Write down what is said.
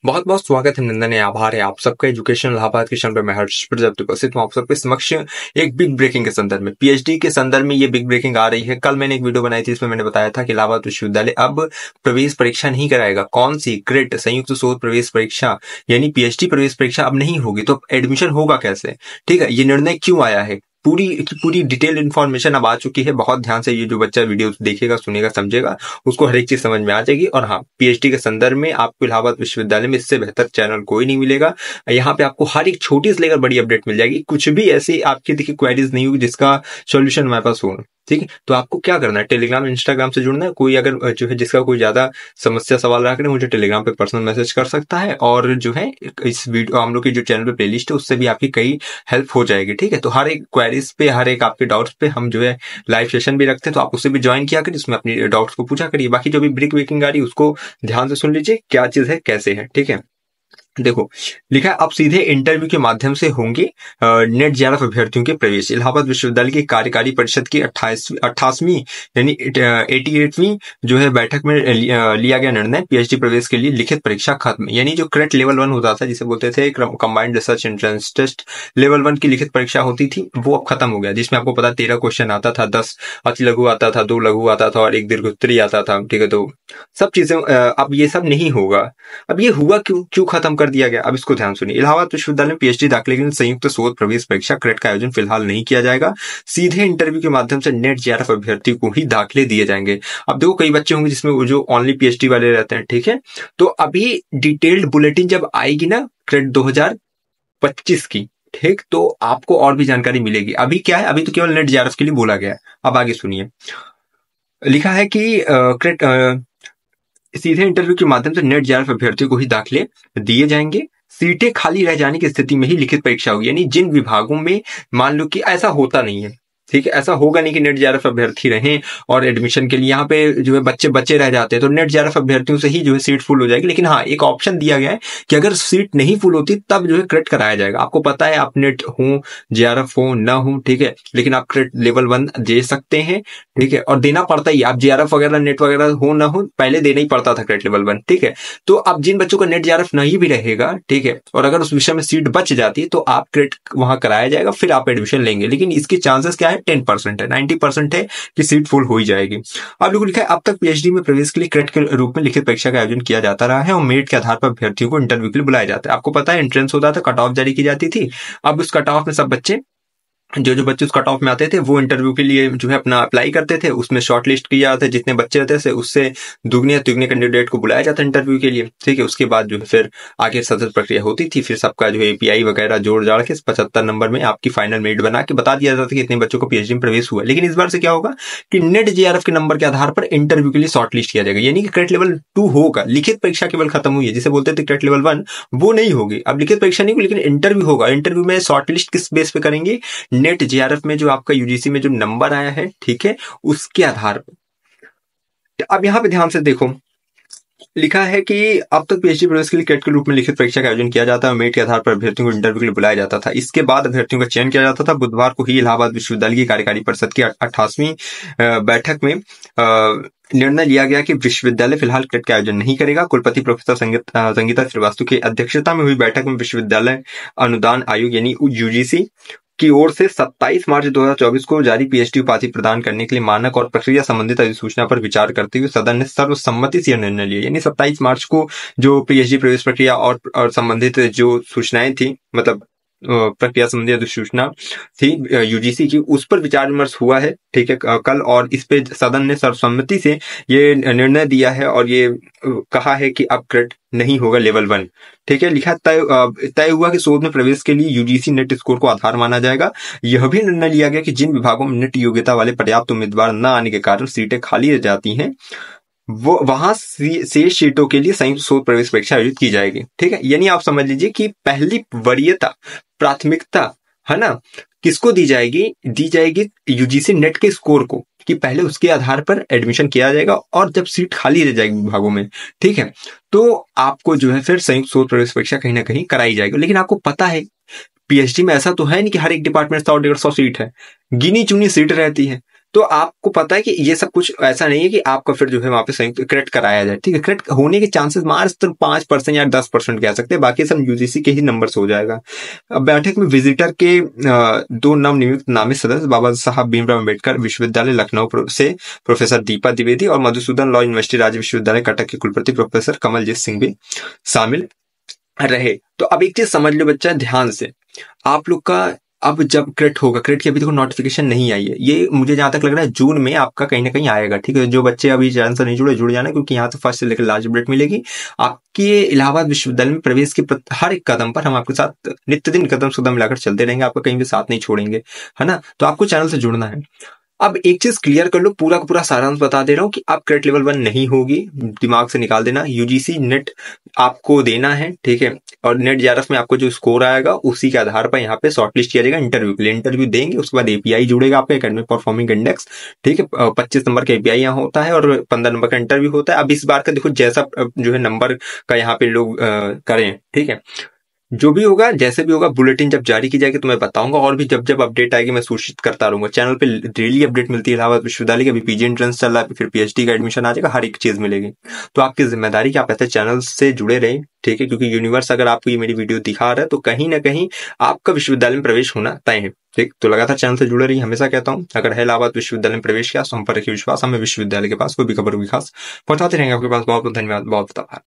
बहुत बहुत स्वागत है, नंदन है, आभार है आप सबका एजुकेशन इलाहाबाद के चैनल पर। मैं हर्ष प्रजापति उपस्थित हूँ आप सबके समक्ष एक बिग ब्रेकिंग के संदर्भ में। पीएचडी के संदर्भ में ये बिग ब्रेकिंग आ रही है। कल मैंने एक वीडियो बनाई थी, इसमें मैंने बताया था कि इलाहाबाद विश्वविद्यालय अब प्रवेश परीक्षा नहीं कराएगा। कौन सी? क्रेट, संयुक्त शोध प्रवेश परीक्षा, यानी पीएचडी प्रवेश परीक्षा अब नहीं होगी। तो एडमिशन होगा कैसे? ठीक है, ये निर्णय क्यों आया है, पूरी की पूरी डिटेल इन्फॉर्मेशन अब आ चुकी है। बहुत ध्यान से ये जो बच्चा वीडियो देखेगा, सुनेगा, समझेगा, उसको हर एक चीज समझ में आ जाएगी। और हाँ, पीएचडी के संदर्भ में आपको इलाहाबाद विश्वविद्यालय में इससे बेहतर चैनल कोई नहीं मिलेगा। यहाँ पे आपको हर एक छोटी से लेकर बड़ी अपडेट मिल जाएगी। कुछ भी ऐसी आपकी देखिए क्वेरीज नहीं होगी जिसका सोल्यूशन हमारे पास हो। ठीक है, तो आपको क्या करना है, टेलीग्राम इंस्टाग्राम से जुड़ना है। कोई अगर जो है जिसका कोई ज्यादा समस्या सवाल रहा करे, मुझे टेलीग्राम पे पर्सनल मैसेज कर सकता है। और जो है इस वीडियो हम लोग की जो चैनल पे प्लेलिस्ट है उससे भी आपकी कई हेल्प हो जाएगी। ठीक है, तो हर एक क्वेरीज पे, हर एक आपके डाउट्स पे हम जो है लाइव सेशन भी रखते हैं, तो आप उससे भी ज्वाइन किया करिए, उसमें अपनी डाउट्स को पूछा करिए। बाकी जो भी ब्रेक ब्रेकिंग आ रही है उसको ध्यान से सुन लीजिए, क्या चीज है, कैसे है। ठीक है, देखो लिखा है आप सीधे इंटरव्यू के माध्यम से होंगे नेट जेआरएफ अभ्यर्थियों के प्रवेश। इलाहाबाद विश्वविद्यालय की कार्यकारी परिषद की 88वीं यानी 88वीं जो है बैठक में लिया गया निर्णय, पीएचडी प्रवेश के लिए लिखित परीक्षा खत्म। यानी जो क्रेट लेवल 1 होता था, जिसे बोलते थे combined research entrance test, level 1 की लिखित परीक्षा होती थी, वो अब खत्म हो गया। जिसमें आपको पता 13 क्वेश्चन आता था, 10 अति लघु आता था, 2 लघु आता था और 1 दीर्घोत्तरीय आता था। ठीक है, तो सब चीजें अब ये सब नहीं होगा। अब ये हुआ क्यों खत्म कर दिया गया, अब इसको ध्यान सुनिए। इलाहाबाद विश्वविद्यालय में पीएचडी दाखिले के लिए संयुक्त शोध प्रवेश परीक्षा क्रेट का आयोजन फिलहाल नहीं किया जाएगा। सीधे इंटरव्यू के माध्यम से नेट जेआरएफ अभ्यर्थी को ही दाखिले दिए जाएंगे। अब देखो कई बच्चे होंगे जिसमें जो ओनली पीएचडी वाले रहते हैं। ठीक है, तो अभी डिटेल्ड बुलेटिन जब आएगी ना क्रेट 2025 की, ठीक, तो आपको और भी जानकारी मिलेगी। अभी क्या है, अभी तो केवल नेट जेआरएफ के लिए बोला गया है। अब आगे सुनिए, लिखा है कि क्रेट सीधे इंटरव्यू के माध्यम से नेट जेआरएफ अभ्यर्थियों को ही दाखिले दिए जाएंगे। सीटें खाली रह जाने की स्थिति में ही लिखित परीक्षा होगी। यानी जिन विभागों में मान लो कि ऐसा होता नहीं है, ठीक है, ऐसा होगा नहीं कि नेट जेआरएफ अभ्यर्थी रहें और एडमिशन के लिए यहाँ पे जो है बच्चे रह जाते हैं, तो नेट जेआरएफ अभ्यर्थियों से ही जो है सीट फुल हो जाएगी। लेकिन हाँ, एक ऑप्शन दिया गया है कि अगर सीट नहीं फुल होती तब जो है क्रेट कराया जाएगा। आपको पता है, आप नेट हो, जेआरएफ हो ना हो, ठीक है, लेकिन आप क्रेट लेवल 1 दे सकते हैं। ठीक है, और देना पड़ता ही, आप जेआरएफ वगैरह नेट वगैरह हो ना हो, पहले देना ही पड़ता था क्रेट लेवल 1। ठीक है, तो अब जिन बच्चों का नेट जेआरएफ नहीं भी रहेगा, ठीक है, और अगर उस विषय में सीट बच जाती है तो आप क्रेट वहां कराया जाएगा, फिर आप एडमिशन लेंगे। लेकिन इसके चांसेस क्या है, 10% है, 90% है कि सीट फुल हो ही जाएगी। अब लोगों लिखा है अब तक पीएचडी में प्रवेश के लिए क्रेट के रूप में लिखित परीक्षा का आयोजन किया जाता रहा है और मेरिट के आधार पर अभ्यर्थियों को इंटरव्यू के लिए बुलाया जाता है। आपको पता है एंट्रेंस होता था, कट ऑफ जारी की जाती थी। अब उस कट ऑफ में सब बच्चे जो बच्चे उस कट ऑफ में आते थे वो इंटरव्यू के लिए जो है अपना अप्लाई करते थे। उसमें शॉर्ट लिस्ट किया जाता है, जितने बच्चे रहते थे उससे दुगने या तिगने कैंडिडेट को बुलाया जाता है इंटरव्यू के लिए। ठीक है, उसके बाद जो है फिर आगे सतत प्रक्रिया होती थी। फिर सबका जो है एपीआई वगैरह जोड़ जाड़ के 75 नंबर में आपकी फाइनल मेरिट बना के बता दिया जाता था कि इतने बच्चों को पीएचडी में प्रवेश हुआ। लेकिन इस बार से क्या होगा कि नेट जेआरएफ के नंबर के आधार पर इंटरव्यू के लिए शॉर्ट लिस्ट किया जाएगा। यानी कि क्रेट लेवल 2 होगा, लिखित परीक्षा केवल खत्म हुई है, जिसे बोलते थे क्रेट लेवल 1, वो नहीं होगी। अब लिखित परीक्षा नहीं होगी, लेकिन इंटरव्यू होगा। इंटरव्यू में शॉर्ट लिस्ट किस बेस पे करेंगे, नेट जेआरएफ में जो आपका यूजीसी में जो नंबर आया है, ठीक है, उसके आधार पर। अब यहां पे ध्यान से देखो, लिखा है कि अब तक पीएचडी प्रवेश के लिए क्रेट के रूप में लिखित परीक्षा का आयोजन किया जाता है, मेरिट के आधार पर अभ्यर्थियों को इंटरव्यू के लिए बुलाया जाता था। इसके बाद अभ्यर्थियों का चयन किया जाता था। बुधवार को ही इलाहाबाद विश्वविद्यालय की कार्यकारी परिषद की 88वीं बैठक में निर्णय लिया गया कि विश्वविद्यालय फिलहाल क्रेट का आयोजन नहीं करेगा। कुलपति प्रोफेसर संगीता श्रीवास्तव की अध्यक्षता में हुई बैठक में विश्वविद्यालय अनुदान आयोग यानी यूजीसी की ओर से 27 मार्च 2024 को जारी पीएचडी उपाधि प्रदान करने के लिए मानक और प्रक्रिया संबंधित अधिसूचना पर विचार करते हुए सदन ने सर्वसम्मति से यह निर्णय लिया। यानी 27 मार्च को जो पीएचडी प्रवेश प्रक्रिया और संबंधित जो सूचनाएं थी, मतलब प्रक्रिया संबंधी अधिसूचना थी यूजीसी की, उस पर विचार विमर्श हुआ है। ठीक है, कल, और इस पे सदन ने सर्वसम्मति से ये निर्णय दिया है और ये कहा है कि अब क्रेट नहीं होगा लेवल 1। ठीक है, लिखा तय हुआ कि शोध में प्रवेश के लिए यूजीसी नेट स्कोर को आधार माना जाएगा। यह भी निर्णय लिया गया कि जिन विभागों में नेट योग्यता वाले पर्याप्त उम्मीदवार न आने के कारण सीटें खाली रह जाती हैं, वो वहां शेष सीटों के लिए संयुक्त शोध प्रवेश परीक्षा आयोजित की जाएगी। ठीक है, यानी आप समझ लीजिए कि पहली वरीयता, प्राथमिकता है ना, किसको दी जाएगी यूजीसी नेट के स्कोर को, कि पहले उसके आधार पर एडमिशन किया जाएगा और जब सीट खाली रह जाएगी विभागों में, ठीक है, तो आपको जो है फिर संयुक्त शोध प्रवेश परीक्षा कहीं ना कहीं कराई जाएगी। लेकिन आपको पता है पीएचडी में ऐसा तो है नहीं कि हर एक डिपार्टमेंट 100-150 सीट है, गिनी चुनी सीट रहती है। तो आपको पता है कि ये सब कुछ ऐसा नहीं है कि आपका फिर जो है वहां पे संयुक्त क्रेडिट कराया जाए, ठीक है। क्रेडिट होने के चांसेस मात्र 5% या 10% कह सकते हैं, बाकी सब यूजीसी के ही नंबर से हो जाएगा। अब बैठक में विजिटर के 2 नवनियुक्त नामित सदस्य बाबा साहब भीमराव अम्बेडकर विश्वविद्यालय लखनऊ से प्रोफेसर दीपा द्विवेदी और मधुसूदन लॉ यूनिवर्सिटी राज्य विश्वविद्यालय कटक के कुलपति प्रोफेसर कमलजीत सिंह भी शामिल रहे। तो अब एक चीज समझ लो बच्चा ध्यान से, आप लोग का अब जब क्रेडिट होगा, क्रेडिट की अभी देखो नोटिफिकेशन नहीं आई है, ये मुझे जहां तक लग रहा है जून में आपका कहीं ना कहीं आएगा, ठीक है। जो बच्चे अभी चैनल से नहीं जुड़े, जुड़ जाना, क्योंकि यहाँ से फर्स्ट से लेकर लास्ट अपडेट मिलेगी आपके इलाहाबाद विश्वविद्यालय में प्रवेश के हर एक कदम पर हम आपके साथ नित्य दिन कदम से कदम मिलाकर चलते रहेंगे, आपका कहीं भी साथ नहीं छोड़ेंगे, है ना। तो आपको चैनल से जुड़ना है। अब एक चीज क्लियर कर लो, पूरा का पूरा सारांश बता दे रहा हूँ कि आप क्रेडिट लेवल 1 नहीं होगी, दिमाग से निकाल देना। यूजीसी नेट आपको देना है, ठीक है, और नेट जेआरएफ में आपको जो स्कोर आएगा उसी के आधार पर यहाँ पे शॉर्टलिस्ट किया जाएगा इंटरव्यू के लिए। इंटरव्यू देंगे, उसके बाद एपीआई जुड़ेगा आपका एकेडमिक परफॉर्मिंग इंडेक्स, ठीक है। 25 नंबर का एपीआई यहाँ होता है और 15 नंबर का इंटरव्यू होता है। अब इस बार का देखो जैसा जो है नंबर का यहाँ पे लोग करें, ठीक है। जो भी होगा, जैसे भी होगा, बुलेटिन जब जारी की जाएगी तो मैं बताऊंगा, और भी जब जब अपडेट आएगी मैं सूचित करता रहूंगा। चैनल पे डेली अपडेट मिलती है इलाहाबाद विश्वविद्यालय की। अभी पीजी एंट्रेंस चल रहा है, फिर पीएचडी का एडमिशन आ जाएगा, हर एक चीज मिलेगी। तो आपकी जिम्मेदारी कि आप ऐसे चैनल से जुड़े रहें, ठीक है, क्योंकि यूनिवर्स अगर आपको ये मेरी वीडियो दिखा रहा है तो कहीं ना कहीं आपका विश्वविद्यालय में प्रवेश होना तय है, ठीक। तो लगातार चैनल से जुड़े रहिए, हमेशा कहता हूँ अगर है इलाहाबाद विश्वविद्यालय में प्रवेश किया तो हम पर रखिए विश्वास, हमें विश्वविद्यालय के पास कोई भी खबर भी खास पहुंचाते रहेंगे आपके पास। बहुत बहुत धन्यवाद, बहुत बहुत आभार।